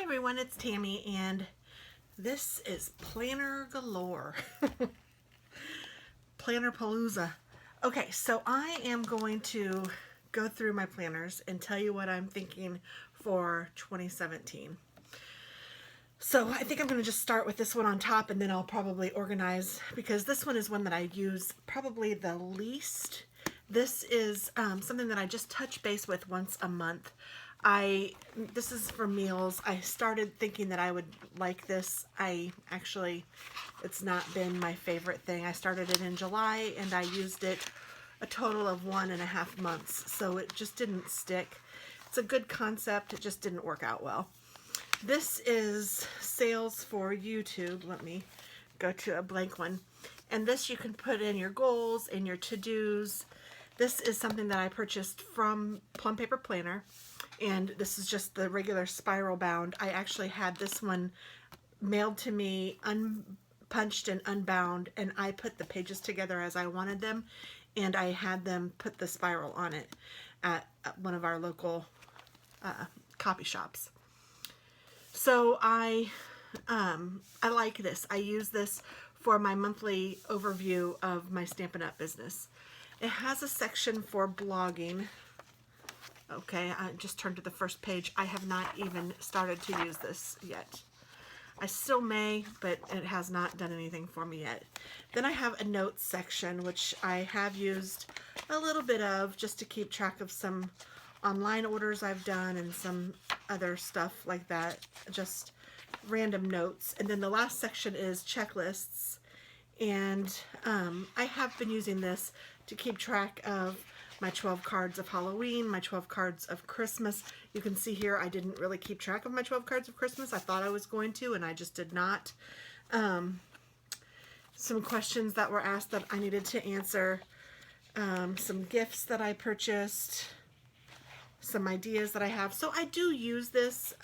everyone, it's Tammy, and this is Planner Galore. Planner Palooza. Okay, so I am going to go through my planners and tell you what I'm thinking for 2017. So I think I'm going to just start with this one on top, and then I'll probably organize, because this one is one that I use probably the least. This is something that I just touch base with once a month. This is for meals. I started thinking that I would like this. It's not been my favorite thing. I started it in July and I used it a total of 1.5 months. So it just didn't stick. It's a good concept. It just didn't work out well. This is sales for YouTube. Let me go to a blank one. And this you can put in your goals and your to-dos. This is something that I purchased from Plum Paper Planner. And this is just the regular spiral bound. I actually had this one mailed to me unpunched and unbound, and I put the pages together as I wanted them, and I had them put the spiral on it at one of our local copy shops. So I like this. I use this for my monthly overview of my Stampin' Up! Business. It has a section for blogging. Okay, I just turned to the first page. I have not even started to use this yet. I still may, but it has not done anything for me yet. Then I have a notes section, which I have used a little bit of just to keep track of some online orders I've done and some other stuff like that, just random notes. And then the last section is checklists, and I have been using this to keep track of my 12 cards of Halloween, my 12 cards of Christmas. You can see here I didn't really keep track of my 12 cards of Christmas. I thought I was going to, and I just did not. Some questions that were asked that I needed to answer, some gifts that I purchased, some ideas that I have. So I do use this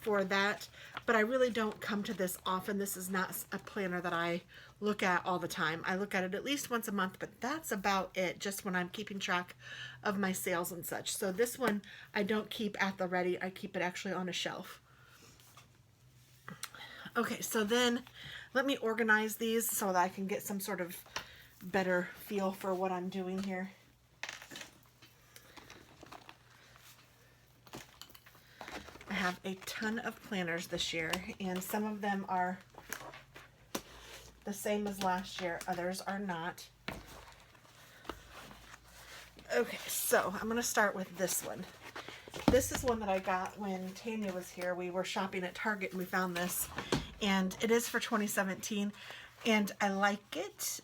for that, but I really don't come to this often. This is not a planner that I look at all the time. I look at it at least once a month, but that's about it, just when I'm keeping track of my sales and such. So this one I don't keep at the ready. I keep it actually on a shelf. Okay, so then let me organize these so that I can get some sort of better feel for what I'm doing here. I have a ton of planners this year, and some of them are the same as last year, others are not. Okay, so I'm going to start with this one. This is one that I got when Tanya was here. We were shopping at Target and we found this, and it is for 2017, and I like it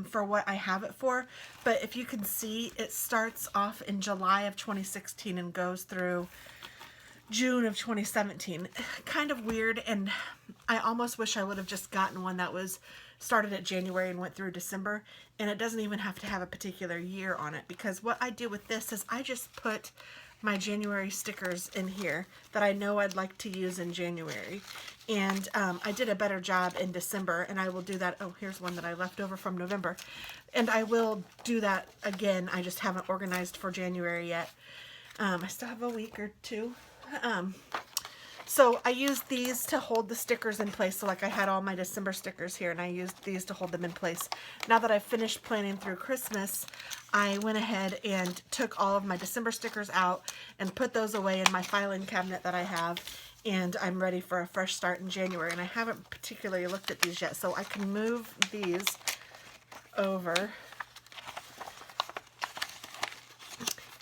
for what I have it for. But if you can see, it starts off in July of 2016 and goes through June of 2017. Kind of weird, and I almost wish I would have just gotten one that was started at January and went through December, and it doesn't even have to have a particular year on it, because what I do with this is I just put my January stickers in here that I know I'd like to use in January, and I did a better job in December, and I will do that. Oh, here's one that I left over from November, and I will do that again. I just haven't organized for January yet. I still have a week or two. So I used these to hold the stickers in place. So like I had all my December stickers here, and I used these to hold them in place. Now that I've finished planning through Christmas, I went ahead and took all of my December stickers out and put those away in my filing cabinet that I have, and I'm ready for a fresh start in January. And I haven't particularly looked at these yet, so I can move these over.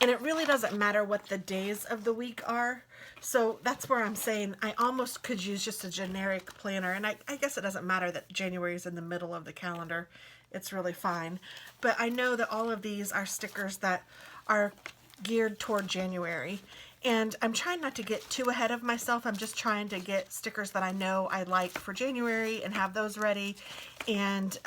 And it really doesn't matter what the days of the week are. So that's where I'm saying I almost could use just a generic planner. And I guess it doesn't matter that January is in the middle of the calendar. It's really fine. But I know that all of these are stickers that are geared toward January. And I'm trying not to get too ahead of myself. I'm just trying to get stickers that I know I like for January and have those ready, and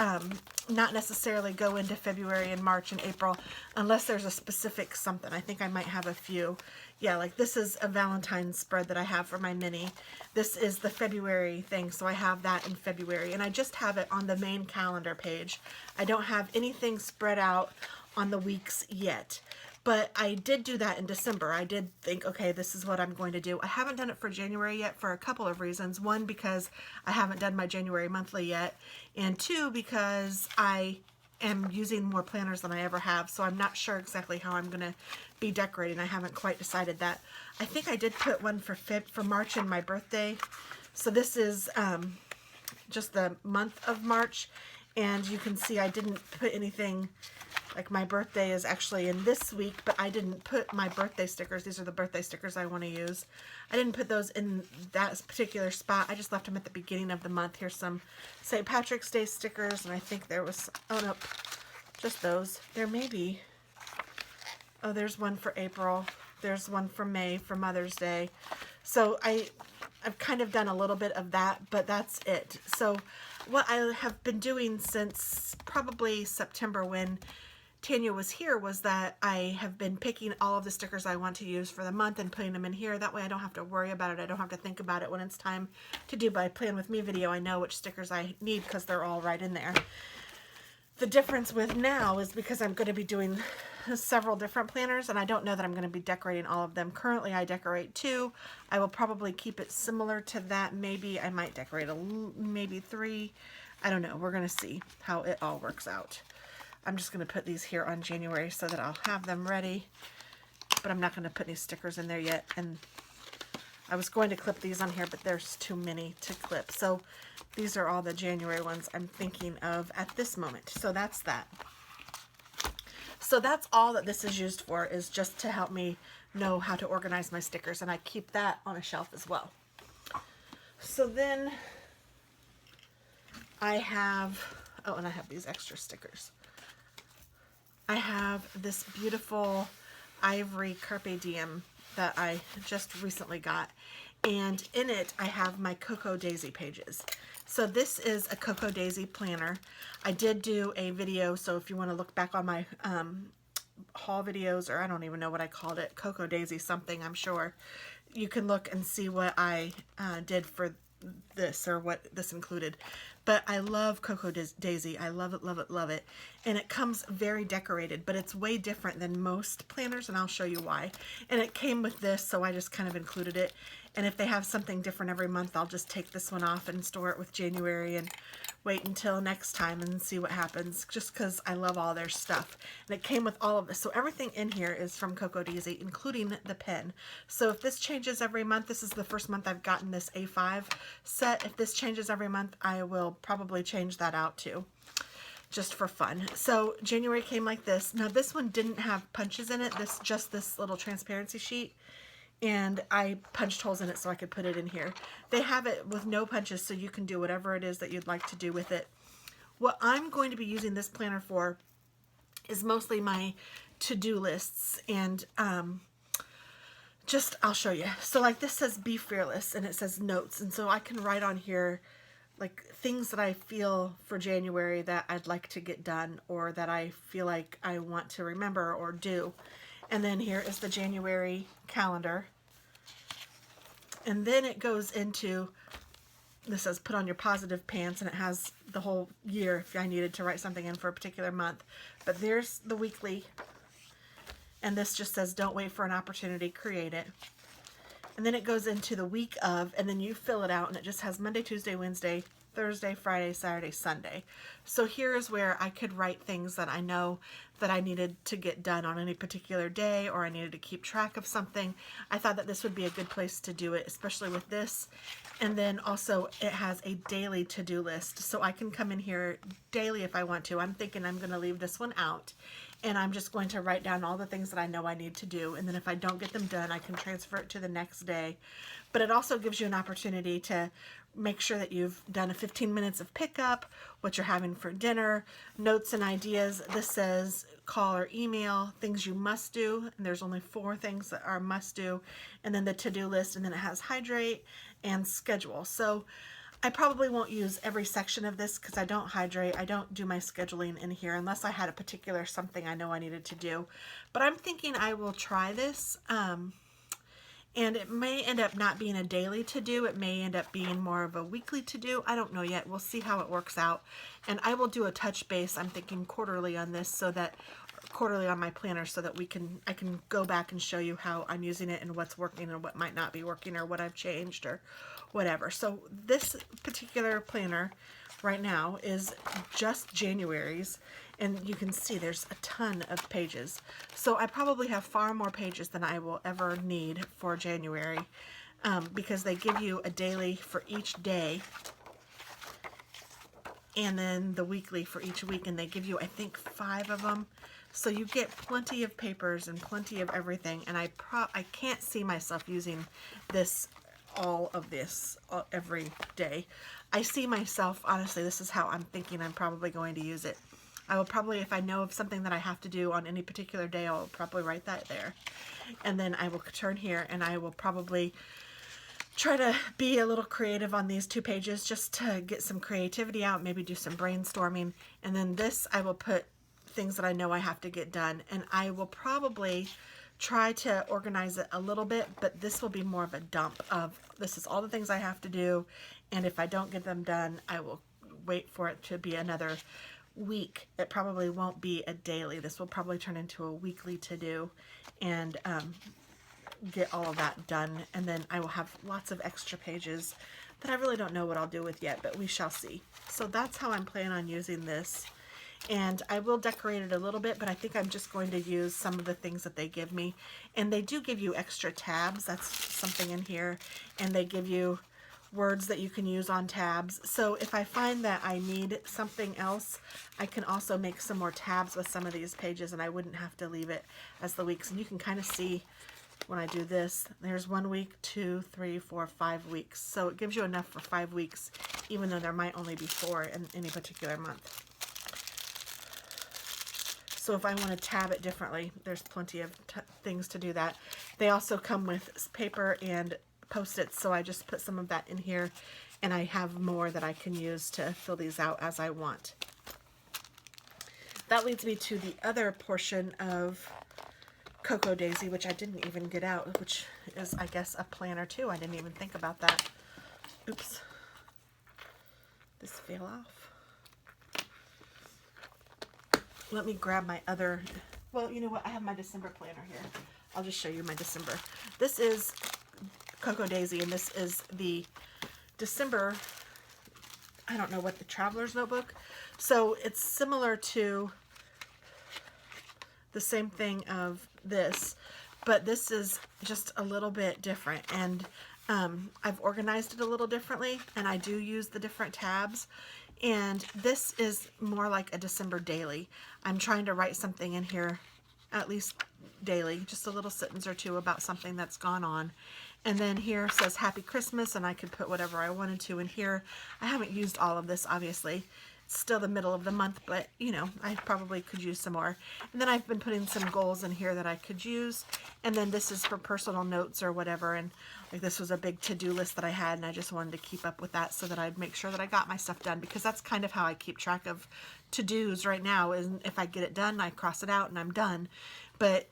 not necessarily go into February and March and April unless there's a specific something. I think I might have a few. Yeah, like this is a Valentine's spread that I have for my mini. This is the February thing, so I have that in February, and I just have it on the main calendar page. I don't have anything spread out on the weeks yet. But I did do that in December. I did think, okay, this is what I'm going to do. I haven't done it for January yet for a couple of reasons. One, because I haven't done my January monthly yet. And two, because I am using more planners than I ever have. So I'm not sure exactly how I'm going to be decorating. I haven't quite decided that. I think I did put one for March in my birthday. So this is just the month of March. And you can see I didn't put anything, like my birthday is actually in this week, but I didn't put my birthday stickers. These are the birthday stickers I want to use. I didn't put those in that particular spot. I just left them at the beginning of the month. Here's some St. Patrick's Day stickers, and I think there was, oh no, just those. There may be, oh, there's one for April. There's one for May for Mother's Day. So I've kind of done a little bit of that, but that's it. So what I have been doing since probably September when Tanya was here was that I have been picking all of the stickers I want to use for the month and putting them in here. That way I don't have to worry about it. I don't have to think about it when it's time to do my Plan With Me video. I know which stickers I need because they're all right in there. The difference with now is because I'm going to be doing several different planners, and I don't know that I'm going to be decorating all of them. Currently I decorate 2. I will probably keep it similar to that. Maybe I might decorate maybe 3. I don't know. We're going to see how it all works out. I'm just going to put these here on January so that I'll have them ready, but I'm not going to put any stickers in there yet. And I was going to clip these on here, but there's too many to clip. So these are all the January ones I'm thinking of at this moment. So that's that. So that's all that this is used for, is just to help me know how to organize my stickers, and I keep that on a shelf as well. So then I have, oh, and I have these extra stickers. I have this beautiful ivory Carpe Diem that I just recently got, and in it I have my Cocoa Daisy pages. So this is a Cocoa Daisy planner. I did do a video, so if you want to look back on my haul videos, or I don't even know what I called it, Cocoa Daisy something, I'm sure, you can look and see what I did for this, or what this included. But I love Cocoa Daisy. I love it, love it, love it. And it comes very decorated, but it's way different than most planners, and I'll show you why. And it came with this, so I just kind of included it. And if they have something different every month, I'll just take this one off and store it with January and wait until next time and see what happens, just because I love all their stuff. And it came with all of this. So everything in here is from Cocoa Daisy, including the pen. So if this changes every month, this is the first month I've gotten this A5 set. If this changes every month, I will probably change that out too, just for fun. So January came like this. Now this one didn't have punches in it, just this little transparency sheet. And I punched holes in it so I could put it in here. They have it with no punches, so you can do whatever it is that you'd like to do with it. What I'm going to be using this planner for is mostly my to-do lists, and I'll show you. So like this says Be Fearless, and it says notes, and so I can write on here like things that I feel for January that I'd like to get done, or that I feel like I want to remember or do. And then here is the January calendar. And then it goes into, this says put on your positive pants, and it has the whole year if I needed to write something in for a particular month. But there's the weekly. And this just says don't wait for an opportunity, create it. And then it goes into the week of, and then you fill it out, and it just has Monday, Tuesday, Wednesday, Thursday, Friday, Saturday, Sunday. So here is where I could write things that I know that I needed to get done on any particular day, or I needed to keep track of something. I thought that this would be a good place to do it, especially with this. And then also it has a daily to-do list, so I can come in here daily if I want to. I'm thinking I'm going to leave this one out, and I'm just going to write down all the things that I know I need to do, and then if I don't get them done, I can transfer it to the next day. But it also gives you an opportunity to make sure that you've done a 15 minutes of pickup, what you're having for dinner, notes and ideas. This says call or email, things you must do, and there's only 4 things that are must do, and then the to-do list, and then it has hydrate and schedule. So I probably won't use every section of this because I don't hydrate. I don't do my scheduling in here unless I had a particular something I know I needed to do. But I'm thinking I will try this. And it may end up not being a daily to-do. It may end up being more of a weekly to-do. I don't know yet. We'll see how it works out. And I will do a touch base, I'm thinking quarterly on this, so that quarterly on my planner so that I can go back and show you how I'm using it and what's working and what might not be working or what I've changed or whatever. So this particular planner right now is just January's, and you can see there's a ton of pages. So I probably have far more pages than I will ever need for January, because they give you a daily for each day and then the weekly for each week, and they give you, I think, 5 of them. So you get plenty of papers and plenty of everything, and I can't see myself using all of this every day. I see myself, honestly, this is how I'm thinking I'm probably going to use it. I will probably, if I know of something that I have to do on any particular day, I'll probably write that there. And then I will turn here and I will probably try to be a little creative on these 2 pages just to get some creativity out, maybe do some brainstorming. And then this, I will put things that I know I have to get done. And I will probably try to organize it a little bit, but this will be more of a dump of, this is all the things I have to do. And if I don't get them done, I will wait for it to be another week. It probably won't be a daily. This will probably turn into a weekly to do, and get all of that done. And then I will have lots of extra pages that I really don't know what I'll do with yet, but we shall see. So that's how I'm planning on using this. And I will decorate it a little bit, but I think I'm just going to use some of the things that they give me. And they do give you extra tabs. That's something in here. And they give you words that you can use on tabs. So if I find that I need something else, I can also make some more tabs with some of these pages, and I wouldn't have to leave it as the weeks. And you can kind of see when I do this, there's 1 week, 2, 3, 4, 5 weeks. So it gives you enough for 5 weeks, even though there might only be 4 in any particular month. So if I want to tab it differently, there's plenty of things to do that. They also come with paper and Post-its, so I just put some of that in here, and I have more that I can use to fill these out as I want. That leads me to the other portion of Cocoa Daisy, which I didn't even get out, which is, I guess, a planner too. I didn't even think about that. Oops. This fell off. Let me grab my other, well, you know what? I have my December planner here. I'll just show you my December. This is Cocoa Daisy, and this is the December, I don't know what, the Traveler's Notebook. So it's similar to the same thing of this, but this is just a little bit different. And I've organized it a little differently, and I do use the different tabs. And this is more like a December daily. I'm trying to write something in here, at least daily, just a little sentence or 2 about something that's gone on. And then here says Happy Christmas, and I could put whatever I wanted to in here. I haven't used all of this, obviously. It's still the middle of the month, but, you know, I probably could use some more. And then I've been putting some goals in here that I could use. And then this is for personal notes or whatever. And like, this was a big to-do list that I had, and I just wanted to keep up with that so that I'd make sure that I got my stuff done, because that's kind of how I keep track of to-dos right now. Is if I get it done, I cross it out and I'm done. But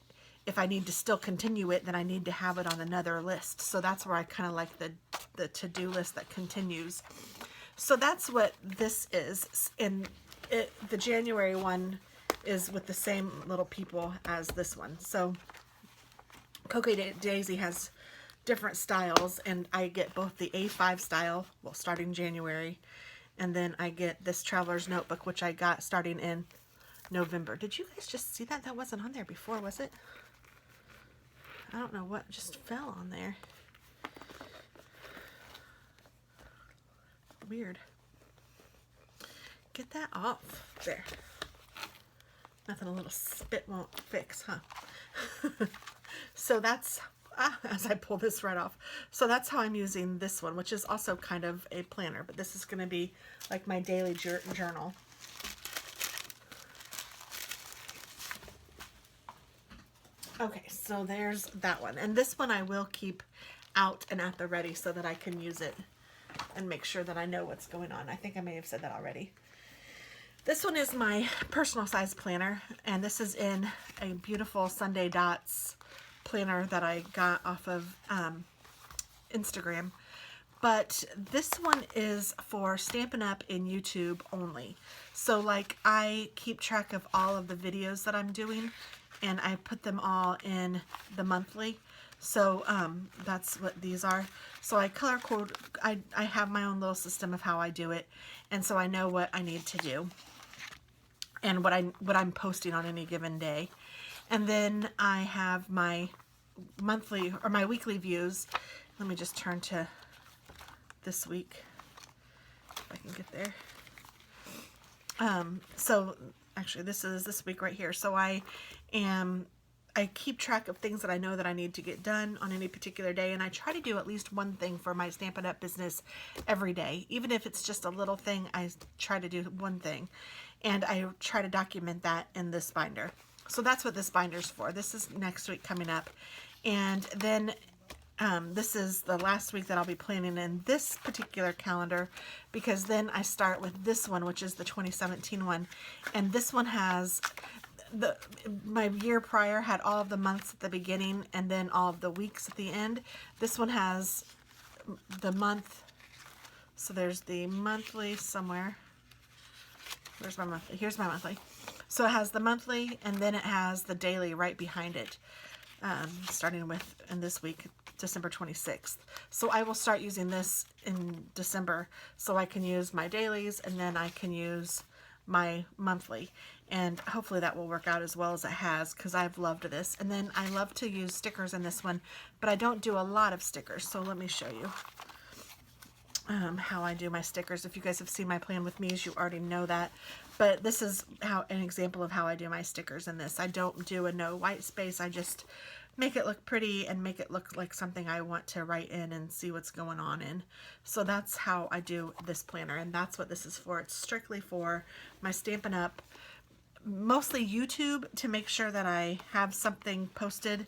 if I need to still continue it, then I need to have it on another list. So that's where I kind of like the to-do list that continues. So that's what this is. And the January one is with the same little people as this one. So Cocoa Daisy has different styles, and I get both the A5 style, well, starting January, and then I get this Traveler's Notebook, which I got starting in November. Did you guys just see that? That wasn't on there before, was it? I don't know what just fell on there. Weird. Get that off. There. Nothing a little spit won't fix, huh? So that's, as I pull this right off. So that's how I'm using this one, which is also kind of a planner, but this is going to be like my daily journal. Okay, so there's that one. And this one I will keep out and at the ready so that I can use it and make sure that I know what's going on. I think I may have said that already. This one is my personal size planner, and this is in a beautiful Sunday Dots planner that I got off of Instagram. but this one is for Stampin' Up! In YouTube only. So like I keep track of all of the videos that I'm doing, and I put them all in the monthly. So that's what these are. So I color code, I have my own little system of how I do it, and so I know what I need to do and what I'm posting on any given day. And then I have my monthly or my weekly views. Let me just turn to this week if I can get there. So actually this is this week right here. So I keep track of things that I know that I need to get done on any particular day, and I try to do at least one thing for my Stampin' Up! Business every day. Even if it's just a little thing, I try to do one thing, and I try to document that in this binder. So that's what this binder's for. This is next week coming up, and then this is the last week that I'll be planning in this particular calendar, because then I start with this one, which is the 2017 one, and this one has my year prior had all of the months at the beginning and then all of the weeks at the end. This one has the month, so there's the monthly somewhere. Where's my monthly? Here's my monthly. So it has the monthly, and then it has the daily right behind it, starting with, in this week, December 26th. So I will start using this in December, so I can use my dailies, and then I can use my monthly, and hopefully that will work out as well as it has, because I've loved this. And then I love to use stickers in this one, but I don't do a lot of stickers, so let me show you how I do my stickers. If you guys have seen my plan with me's, you already know that, but this is how an example of how I do my stickers in this. I don't do a no white space. I just make it look pretty and make it look like something I want to write in and see what's going on in. So that's how I do this planner, and that's what this is for. It's strictly for my Stampin' Up! Mostly YouTube, to make sure that I have something posted.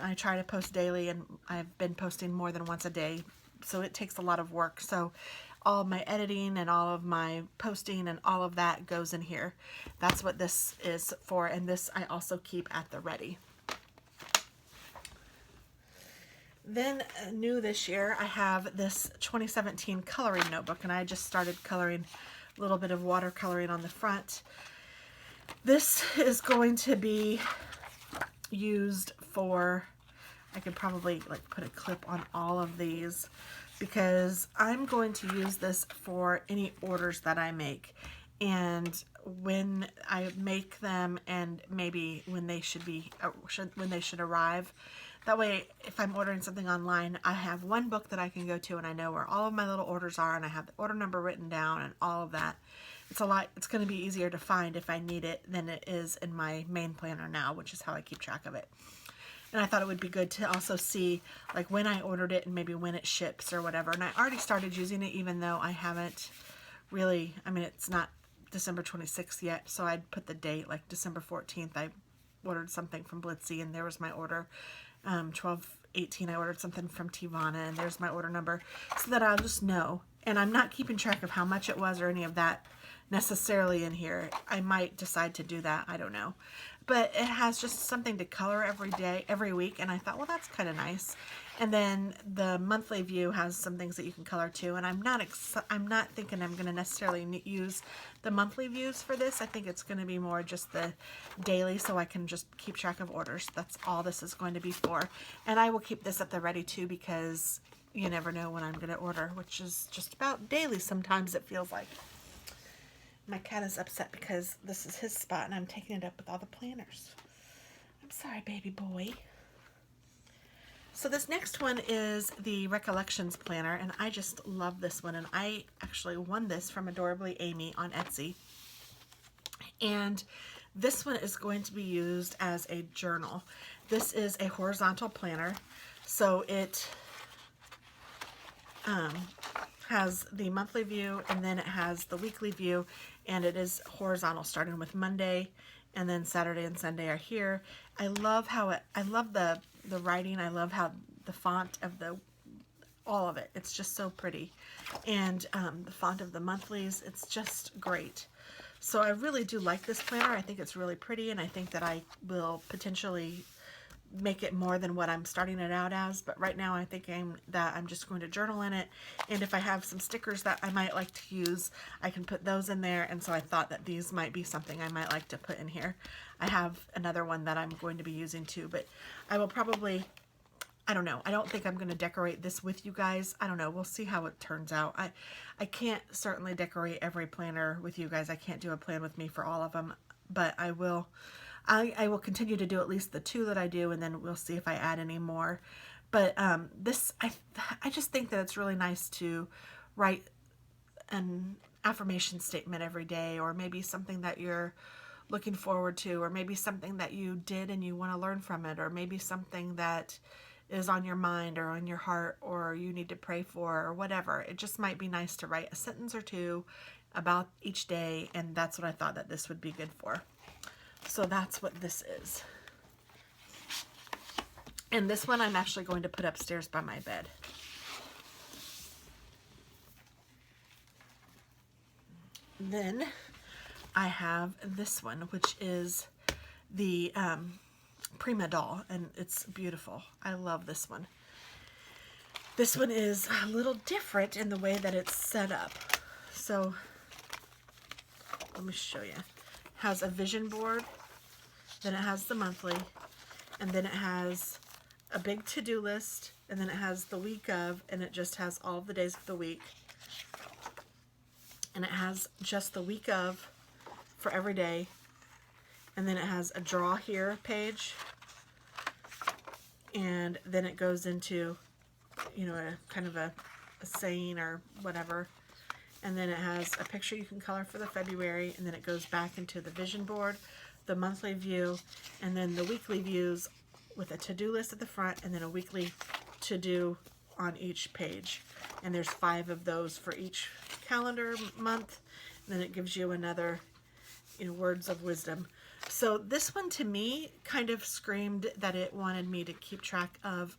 I try to post daily, and I've been posting more than once a day, so it takes a lot of work. So all of my editing and all of my posting and all of that goes in here. That's what this is for, and this I also keep at the ready. Then new this year, I have this 2017 coloring notebook, and I just started coloring a little bit of watercoloring on the front. This is going to be used for, I could probably like put a clip on all of these, because I'm going to use this for any orders that I make, and when I make them, and maybe when they should be, when they should arrive. That way, if I'm ordering something online, I have one book that I can go to, and I know where all of my little orders are, and I have the order number written down and all of that. It's going to be easier to find if I need it than it is in my main planner now, which is how I keep track of it. And I thought it would be good to also see like when I ordered it and maybe when it ships or whatever. And I already started using it, even though I haven't really, I mean, it's not December 26th yet, so I'd put the date like December 14th. I ordered something from Blitzy, and there was my order. 12/18, I ordered something from Tivana, and there's my order number, so that I'll just know. And I'm not keeping track of how much it was or any of that necessarily in here. I might decide to do that, I don't know. But it has just something to color every day, every week, and I thought, well, that's kind of nice. And then the monthly view has some things that you can color too, and I'm not thinking I'm going to necessarily use the monthly views for this. I think it's going to be more just the daily, so I can just keep track of orders. That's all this is going to be for. And I will keep this at the ready too, because you never know when I'm going to order, which is just about daily sometimes, it feels like. My cat is upset because this is his spot and I'm taking it up with all the planners. I'm sorry, baby boy. So this next one is the Recollections Planner, and I just love this one, and I actually won this from Adorably Amy on Etsy. And this one is going to be used as a journal. This is a horizontal planner, so it has the monthly view, and then it has the weekly view, and it is horizontal, starting with Monday, and then Saturday and Sunday are here. I love how I love the writing. I love how the font of all of it. It's just so pretty. And the font of the monthlies, it's just great. So I really do like this planner. I think it's really pretty, and I think that I will potentially make it more than what I'm starting it out as, but right now I'm thinking that I'm just going to journal in it, and if I have some stickers that I might like to use, I can put those in there, and so I thought that these might be something I might like to put in here. I have another one that I'm going to be using too, but I will probably, I don't know, I don't think I'm going to decorate this with you guys. I don't know, we'll see how it turns out. I can't certainly decorate every planner with you guys. I can't do a plan with me for all of them, but I will continue to do at least the 2 that I do, and then we'll see if I add any more. But I just think that it's really nice to write an affirmation statement every day, or maybe something that you're looking forward to, or maybe something that you did and you want to learn from it, or maybe something that is on your mind or on your heart or you need to pray for or whatever. It just might be nice to write a sentence or 2 about each day, and that's what I thought that this would be good for. So that's what this is. And this one I'm actually going to put upstairs by my bed. Then I have this one, which is the Prima doll, and it's beautiful. I love this one. This one is a little different in the way that it's set up. So let me show you. It has a vision board, then it has the monthly, and then it has a big to-do list, and then it has the week of, and it just has all of the days of the week. And it has just the week of for every day. And then it has a draw here page. And then it goes into, you know, a kind of a saying or whatever. And then it has a picture you can color for the February. And then it goes back into the vision board, the monthly view, and then the weekly views with a to-do list at the front, and then a weekly to-do on each page. And there's 5 of those for each calendar month. And then it gives you another, you know, words of wisdom. So this one to me kind of screamed that it wanted me to keep track of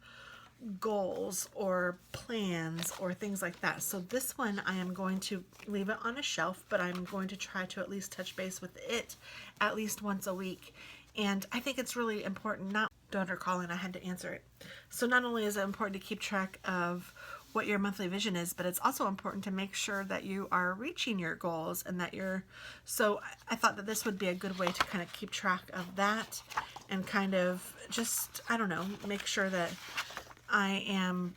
goals or plans or things like that. So this one I am going to leave it on a shelf, but I'm going to try to at least touch base with it at least once a week. And I think it's really important, not daughter calling, I had to answer it. So not only is it important to keep track of what your monthly vision is, but it's also important to make sure that you are reaching your goals and that you're, so I thought that this would be a good way to kind of keep track of that and kind of just, I don't know, make sure that I am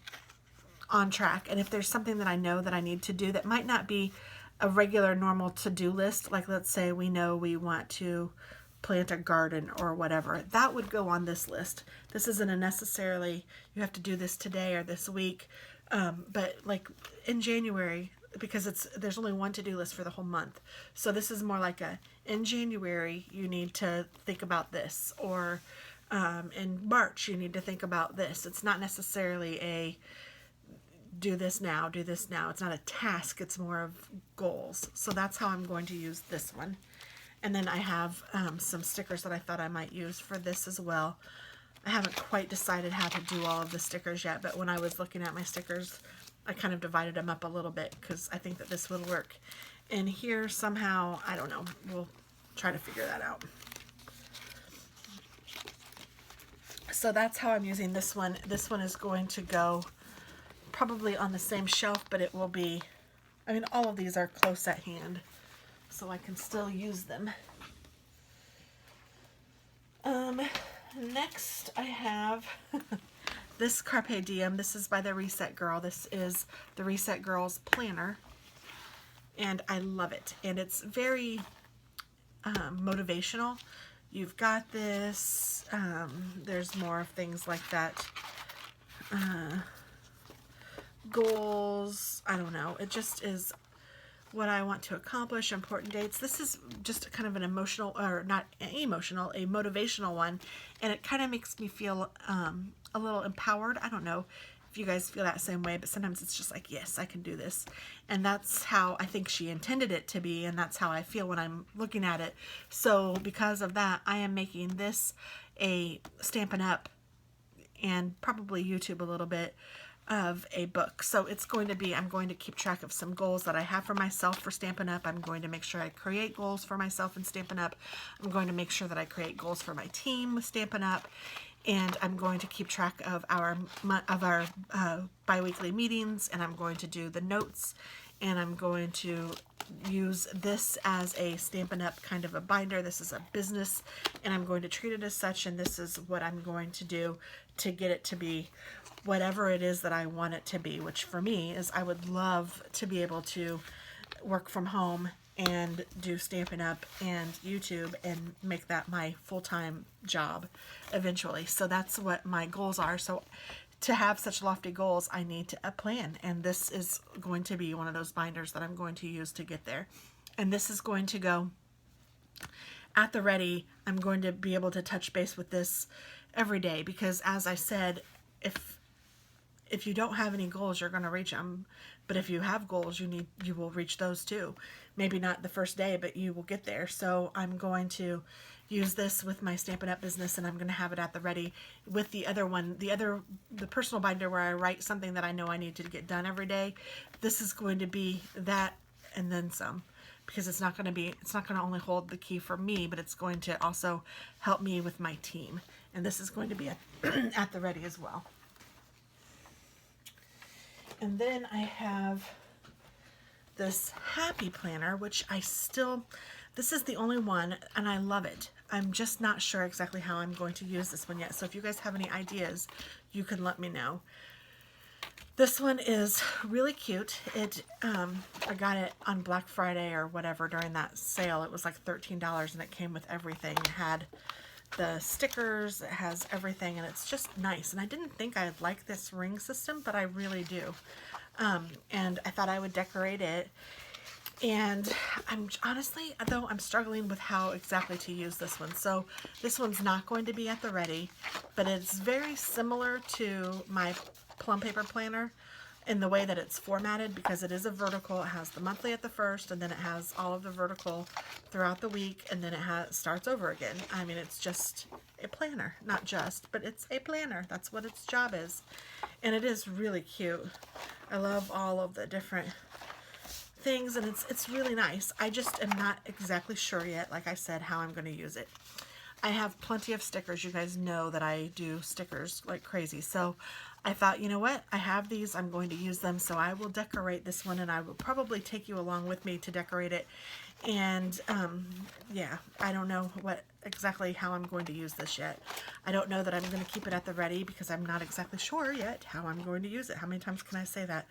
on track. And if there's something that I know that I need to do that might not be a regular normal to-do list, like let's say we know we want to plant a garden or whatever, that would go on this list. This isn't a necessarily you have to do this today or this week. But like in January, because there's only one to-do list for the whole month. So this is more like in January, you need to think about this, or in March, you need to think about this. It's not necessarily a do this now, do this now. It's not a task. It's more of goals. So that's how I'm going to use this one. And then I have some stickers that I thought I might use for this as well. I haven't quite decided how to do all of the stickers yet, but when I was looking at my stickers, I kind of divided them up a little bit because I think that this would work. And here somehow, I don't know, we'll try to figure that out. So that's how I'm using this one. This one is going to go probably on the same shelf, but it will be, I mean, all of these are close at hand, so I can still use them. Next I have this Carpe Diem. This is by the Reset Girl. This is the Reset Girl's planner, and I love it. And it's very motivational. You've got this. There's more things like that. Goals. I don't know. It just is what I want to accomplish, important dates. This is just kind of an emotional, or not emotional, a motivational one, and it kind of makes me feel a little empowered. I don't know if you guys feel that same way, but sometimes it's just like, yes, I can do this. And that's how I think she intended it to be, and that's how I feel when I'm looking at it. So because of that, I am making this a Stampin' Up! And probably YouTube a little bit of a book. So it's going to be, I'm going to keep track of some goals that I have for myself for Stampin' Up! I'm going to make sure I create goals for myself in Stampin' Up! I'm going to make sure that I create goals for my team with Stampin' Up! and I'm going to keep track of our bi-weekly meetings, and I'm going to do the notes, and I'm going to use this as a Stampin' Up! Kind of a binder. This is a business, and I'm going to treat it as such, and this is what I'm going to do to get it to be whatever it is that I want it to be, which for me is I would love to be able to work from home and do Stampin' Up! And YouTube and make that my full-time job eventually. So that's what my goals are. So to have such lofty goals, I need a plan, and this is going to be one of those binders that I'm going to use to get there. And this is going to go at the ready. I'm going to be able to touch base with this every day, because as I said, if you don't have any goals, you're going to reach them. But if you have goals, you will reach those too. Maybe not the first day, but you will get there. So I'm going to use this with my Stampin' Up! Business, and I'm going to have it at the ready with the other one, the personal binder where I write something that I know I need to get done every day. This is going to be that and then some, because it's not going to only hold the key for me, but it's going to also help me with my team. And this is going to be at the ready as well. And then I have this Happy Planner, which this is the only one, and I love it. I'm just not sure exactly how I'm going to use this one yet. So if you guys have any ideas, you can let me know. This one is really cute. I got it on Black Friday or whatever during that sale. It was like $13, and it came with everything. It had the stickers, it has everything, and it's just nice. And I didn't think I'd like this ring system, but I really do. And I thought I would decorate it. And I'm honestly, though, I'm struggling with how exactly to use this one. So this one's not going to be at the ready, but it's very similar to my plum paper planner in the way that it's formatted, because it is a vertical. It has the monthly at the first, and then it has all of the vertical throughout the week, and then it starts over again. I mean, it's just a planner, not just, but it's a planner. That's what its job is. And it is really cute. I love all of the different things, and it's really nice. I just am not exactly sure yet, like I said, how I'm going to use it. I have plenty of stickers. You guys know that I do stickers like crazy. So I thought, you know what? I have these. I'm going to use them. So I will decorate this one, and I will probably take you along with me to decorate it. And yeah, I don't know exactly how I'm going to use this yet. I don't know that I'm going to keep it at the ready, because I'm not exactly sure yet how I'm going to use it. How many times can I say that?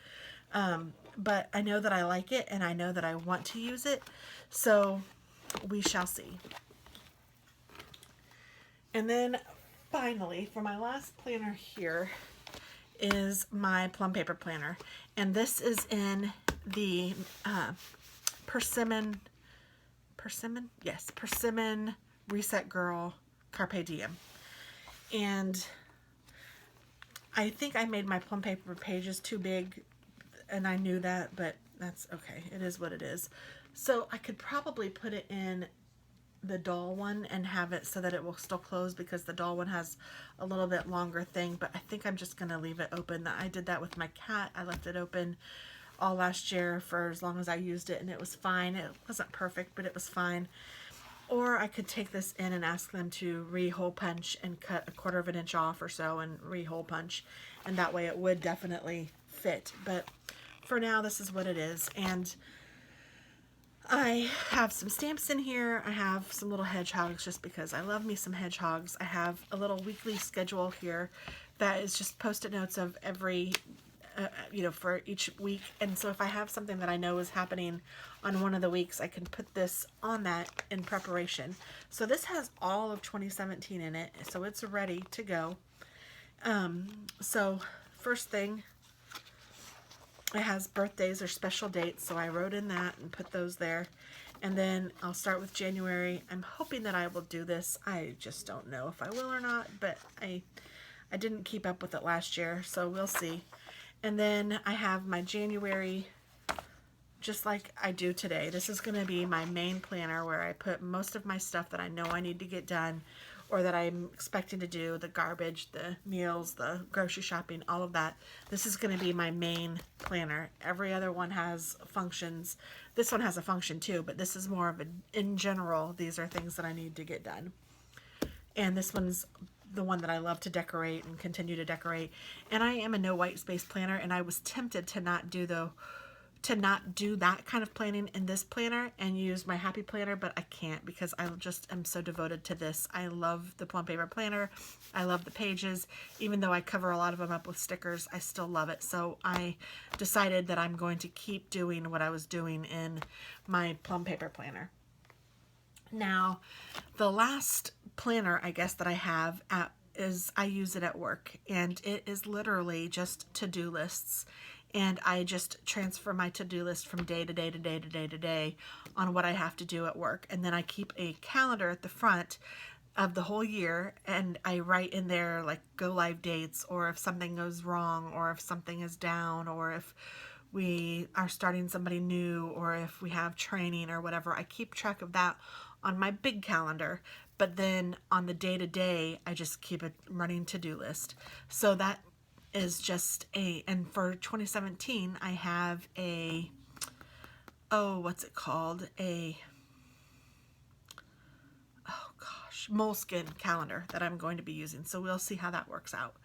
But I know that I like it, and I know that I want to use it. So we shall see. And then finally, for my last planner here is my plum paper planner. And this is in the Persimmon Reset Girl Carpe Diem. And I think I made my plum paper pages too big, and I knew that, but that's okay. It is what it is. So I could probably put it in the doll one and have it so that it will still close, because the doll one has a little bit longer thing, but I think I'm just going to leave it open. I did that with my cat. I left it open all last year for as long as I used it, and it was fine. It wasn't perfect, but it was fine. Or I could take this in and ask them to re-hole punch and cut a 1/4 of an inch off or so and re-hole punch, and that way it would definitely fit. But for now, this is what it is. And I have some stamps in here. I have some little hedgehogs, just because I love me some hedgehogs. I have a little weekly schedule here that is just post-it notes of every, for each week. And so if I have something that I know is happening on one of the weeks, I can put this on that in preparation. So this has all of 2017 in it, so it's ready to go. So first thing, it has birthdays or special dates, so I wrote in that and put those there. And then I'll start with January. I'm hoping that I will do this. I just don't know if I will or not, but I didn't keep up with it last year, so we'll see. And then I have my January, just like I do today. This is going to be my main planner, where I put most of my stuff that I know I need to get done, or that I'm expecting to do, the garbage, the meals, the grocery shopping, all of that. This is going to be my main planner. Every other one has functions. This one has a function too, but this is more of in general, these are things that I need to get done. And this one's the one that I love to decorate and continue to decorate. And I am a no white space planner, and I was tempted to not do that kind of planning in this planner and use my happy planner, but I can't because I just am so devoted to this. I love the plum paper planner. I love the pages. Even though I cover a lot of them up with stickers, I still love it. So I decided that I'm going to keep doing what I was doing in my plum paper planner. Now, the last planner, I guess, that I have is I use it at work, and it is literally just to-do lists. And I just transfer my to-do list from day to day to day to day to day on what I have to do at work. And then I keep a calendar at the front of the whole year, and I write in there like go live dates, or if something goes wrong, or if something is down, or if we are starting somebody new, or if we have training or whatever. I keep track of that on my big calendar, but then on the day-to-day, I just keep a running to-do list. So that is just and for 2017, I have what's it called? Moleskin calendar that I'm going to be using. So we'll see how that works out.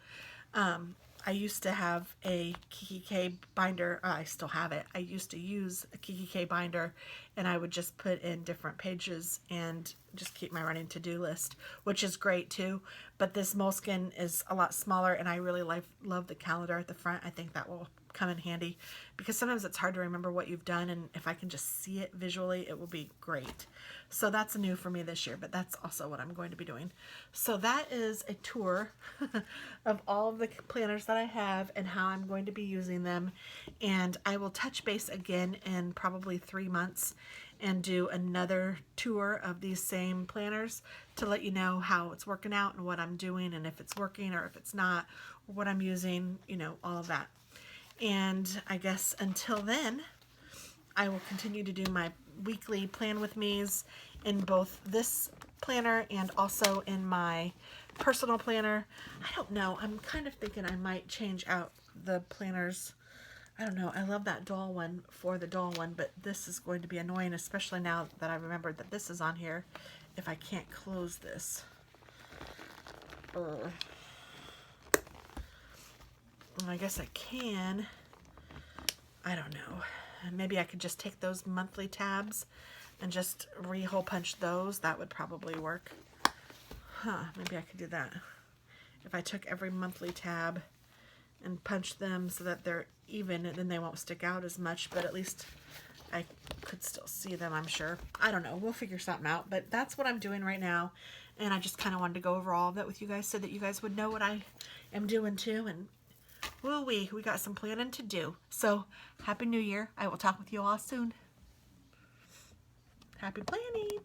I used to have a KK binder. I still have it. I used to use a KK binder, and I would just put in different pages and just keep my running to-do list, which is great too. But this Moleskin is a lot smaller, and I really love the calendar at the front. I think that will come in handy because sometimes it's hard to remember what you've done, and if I can just see it visually, it will be great. So that's new for me this year, but that's also what I'm going to be doing. So that is a tour of all of the planners that I have and how I'm going to be using them. And I will touch base again in probably 3 months and do another tour of these same planners to let you know how it's working out and what I'm doing, and if it's working or if it's not, or what I'm using, all of that. And I guess until then, I will continue to do my weekly plan with me's in both this planner and also in my personal planner. I don't know. I'm kind of thinking I might change out the planners. I don't know. I love that doll one for the doll one, but this is going to be annoying, especially now that I remembered that this is on here. If I can't close this. I guess I can. I don't know. Maybe I could just take those monthly tabs and just re-hole punch those. That would probably work. Maybe I could do that. If I took every monthly tab and punch them so that they're even, then they won't stick out as much, but at least I could still see them, I'm sure. I don't know. We'll figure something out, but that's what I'm doing right now. And I just kind of wanted to go over all of that with you guys so that you guys would know what I am doing too. And woo-wee, we got some planning to do. So, Happy New Year. I will talk with you all soon. Happy planning.